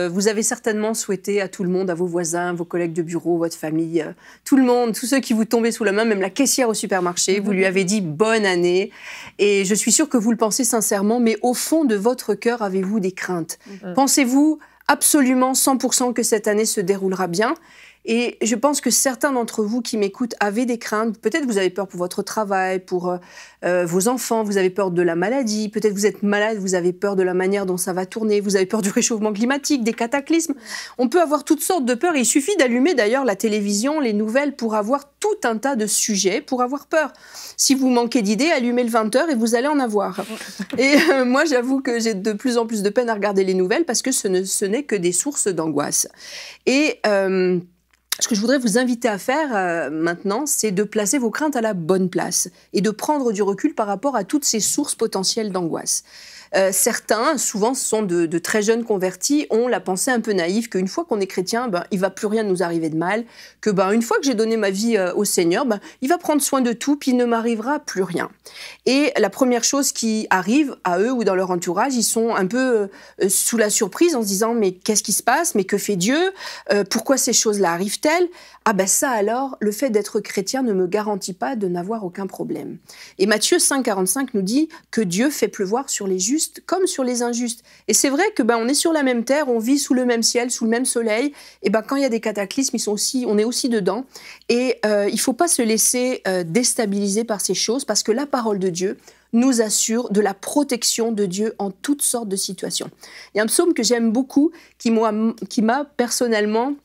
vous avez certainement souhaité à tout le monde, à vos voisins, vos collègues de bureau, votre famille, tout le monde, tous ceux qui vous tombaient sous la main, même la caissière au supermarché, vous lui avez dit bonne année. Et je suis sûre que vous le pensez sincèrement, mais au fond de votre cœur, avez-vous des craintes? Pensez-vous absolument 100% que cette année se déroulera bien? Et je pense que certains d'entre vous qui m'écoutent avaient des craintes. Peut-être vous avez peur pour votre travail, pour vos enfants, vous avez peur de la maladie, peut-être vous êtes malade, vous avez peur de la manière dont ça va tourner, vous avez peur du réchauffement climatique, des cataclysmes. On peut avoir toutes sortes de peurs. Il suffit d'allumer d'ailleurs la télévision, les nouvelles, pour avoir tout un tas de sujets pour avoir peur. Si vous manquez d'idées, allumez le 20h et vous allez en avoir. Et moi, j'avoue que j'ai de plus en plus de peine à regarder les nouvelles parce que ce n'est que des sources d'angoisse. Et ce que je voudrais vous inviter à faire maintenant, c'est de placer vos craintes à la bonne place et de prendre du recul par rapport à toutes ces sources potentielles d'angoisse. Certains, souvent ce sont de très jeunes convertis, ont la pensée un peu naïve qu'une fois qu'on est chrétien, il ne va plus rien nous arriver de mal, que une fois que j'ai donné ma vie au Seigneur, il va prendre soin de tout, puis il ne m'arrivera plus rien. Et la première chose qui arrive à eux ou dans leur entourage, ils sont un peu sous la surprise en se disant « mais qu'est-ce qui se passe? Mais que fait Dieu? Pourquoi ces choses-là arrivent-elles ?» Ah ça alors, le fait d'être chrétien ne me garantit pas de n'avoir aucun problème. Et Matthieu 5,45 nous dit que Dieu fait pleuvoir sur les justes comme sur les injustes. Et c'est vrai que on est sur la même terre, on vit sous le même ciel, sous le même soleil. Et quand il y a des cataclysmes, on est aussi dedans. Et il ne faut pas se laisser déstabiliser par ces choses parce que la parole de Dieu nous assure de la protection de Dieu en toutes sortes de situations. Il y a un psaume que j'aime beaucoup qui m'a personnellement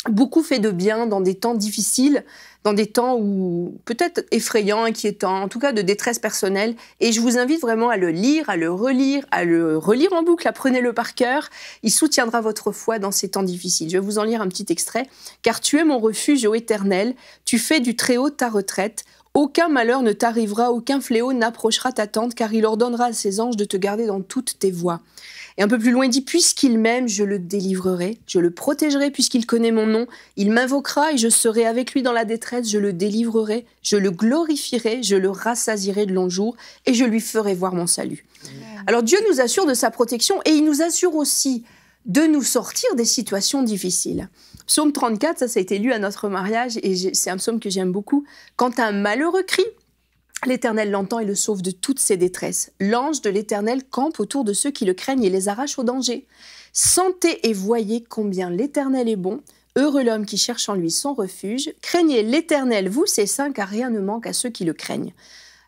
beaucoup fait de bien dans des temps difficiles, dans des temps où peut-être effrayants, inquiétants, en tout cas de détresse personnelle. Et je vous invite vraiment à le lire, à le relire en boucle, apprenez-le par cœur. Il soutiendra votre foi dans ces temps difficiles. Je vais vous en lire un petit extrait. « Car tu es mon refuge, ô Éternel, tu fais du Très-Haut ta retraite. Aucun malheur ne t'arrivera, aucun fléau n'approchera ta tente, car il ordonnera à ses anges de te garder dans toutes tes voies. » Et un peu plus loin, il dit « Puisqu'il m'aime, je le délivrerai, je le protégerai puisqu'il connaît mon nom. Il m'invoquera et je serai avec lui dans la détresse, je le délivrerai, je le glorifierai, je le rassasierai de longs jours et je lui ferai voir mon salut. » Alors Dieu nous assure de sa protection et il nous assure aussi de nous sortir des situations difficiles. Psaume 34, ça a été lu à notre mariage et c'est un psaume que j'aime beaucoup. « Quand un malheureux crie, l'Éternel l'entend et le sauve de toutes ses détresses. L'ange de l'Éternel campe autour de ceux qui le craignent et les arrache au danger. Sentez et voyez combien l'Éternel est bon. Heureux l'homme qui cherche en lui son refuge. Craignez l'Éternel, vous ses saints, car rien ne manque à ceux qui le craignent. »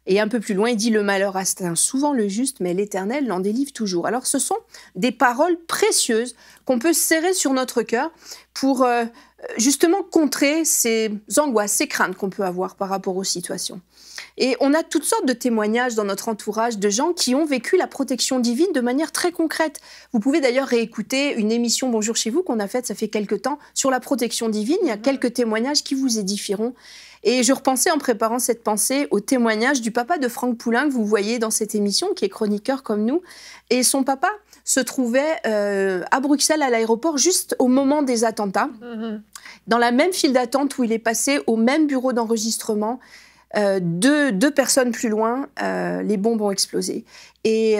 Et un peu plus loin, il dit « Le malheur atteint souvent le juste, mais l'Éternel l'en délivre toujours. » Alors ce sont des paroles précieuses qu'on peut serrer sur notre cœur pour justement contrer ces angoisses, ces craintes qu'on peut avoir par rapport aux situations. Et on a toutes sortes de témoignages dans notre entourage de gens qui ont vécu la protection divine de manière très concrète. Vous pouvez d'ailleurs réécouter une émission Bonjour chez vous qu'on a faite, ça fait quelques temps, sur la protection divine. Il y a quelques témoignages qui vous édifieront. Et je repensais en préparant cette pensée au témoignage du papa de Franck Poulain que vous voyez dans cette émission, qui est chroniqueur comme nous. Et son papa se trouvait à Bruxelles, à l'aéroport, juste au moment des attentats, dans la même file d'attente où il est passé au même bureau d'enregistrement. Deux personnes plus loin, les bombes ont explosé. Et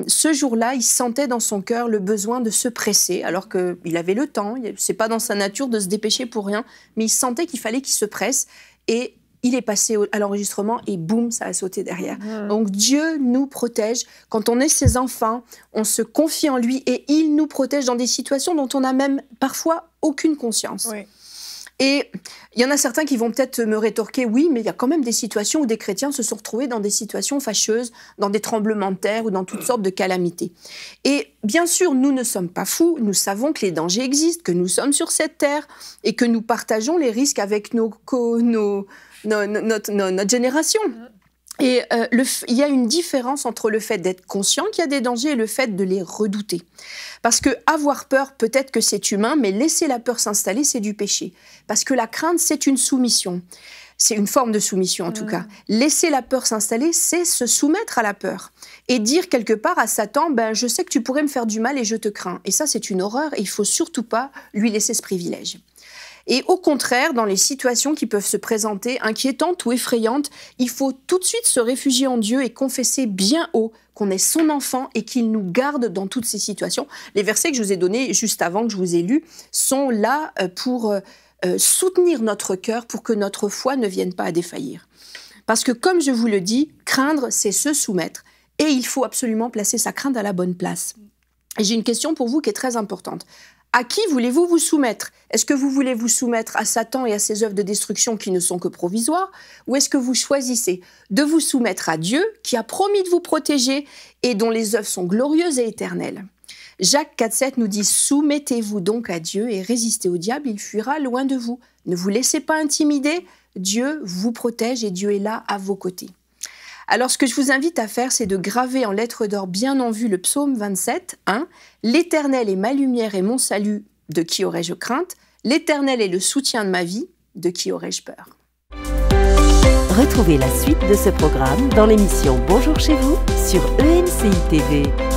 ce jour-là, il sentait dans son cœur le besoin de se presser, alors qu'il avait le temps, c'est pas dans sa nature de se dépêcher pour rien, mais il sentait qu'il fallait qu'il se presse. Et il est passé à l'enregistrement et boum, ça a sauté derrière. Donc Dieu nous protège. Quand on est ses enfants, on se confie en lui et il nous protège dans des situations dont on n'a même parfois aucune conscience. Oui. Et il y en a certains qui vont peut-être me rétorquer « Oui, mais il y a quand même des situations où des chrétiens se sont retrouvés dans des situations fâcheuses, dans des tremblements de terre ou dans toutes sortes de calamités. » Et bien sûr, nous ne sommes pas fous, nous savons que les dangers existent, que nous sommes sur cette terre et que nous partageons les risques avec notre génération. Et il y a une différence entre le fait d'être conscient qu'il y a des dangers et le fait de les redouter. Parce que avoir peur, peut-être que c'est humain, mais laisser la peur s'installer, c'est du péché. Parce que la crainte, c'est une soumission. C'est une forme de soumission, en tout cas. Laisser la peur s'installer, c'est se soumettre à la peur. Et dire quelque part à Satan, je sais que tu pourrais me faire du mal et je te crains. Et ça, c'est une horreur et il ne faut surtout pas lui laisser ce privilège. Et au contraire, dans les situations qui peuvent se présenter inquiétantes ou effrayantes, il faut tout de suite se réfugier en Dieu et confesser bien haut qu'on est son enfant et qu'il nous garde dans toutes ces situations. Les versets que je vous ai donnés juste avant, que je vous ai lus, sont là pour soutenir notre cœur pour que notre foi ne vienne pas à défaillir. Parce que comme je vous le dis, craindre, c'est se soumettre. Et il faut absolument placer sa crainte à la bonne place. Et j'ai une question pour vous qui est très importante. À qui voulez-vous vous soumettre? Est-ce que vous voulez vous soumettre à Satan et à ses œuvres de destruction qui ne sont que provisoires? Ou est-ce que vous choisissez de vous soumettre à Dieu qui a promis de vous protéger et dont les œuvres sont glorieuses et éternelles? Jacques 4,7 nous dit « Soumettez-vous donc à Dieu et résistez au diable, il fuira loin de vous. Ne vous laissez pas intimider, Dieu vous protège et Dieu est là à vos côtés. » Alors, ce que je vous invite à faire, c'est de graver en lettres d'or bien en vue le psaume 27, 1. « L'Éternel est ma lumière et mon salut, de qui aurais-je crainte? L'Éternel est le soutien de ma vie, de qui aurais-je peur ?» Retrouvez la suite de ce programme dans l'émission Bonjour chez vous sur EMCI TV.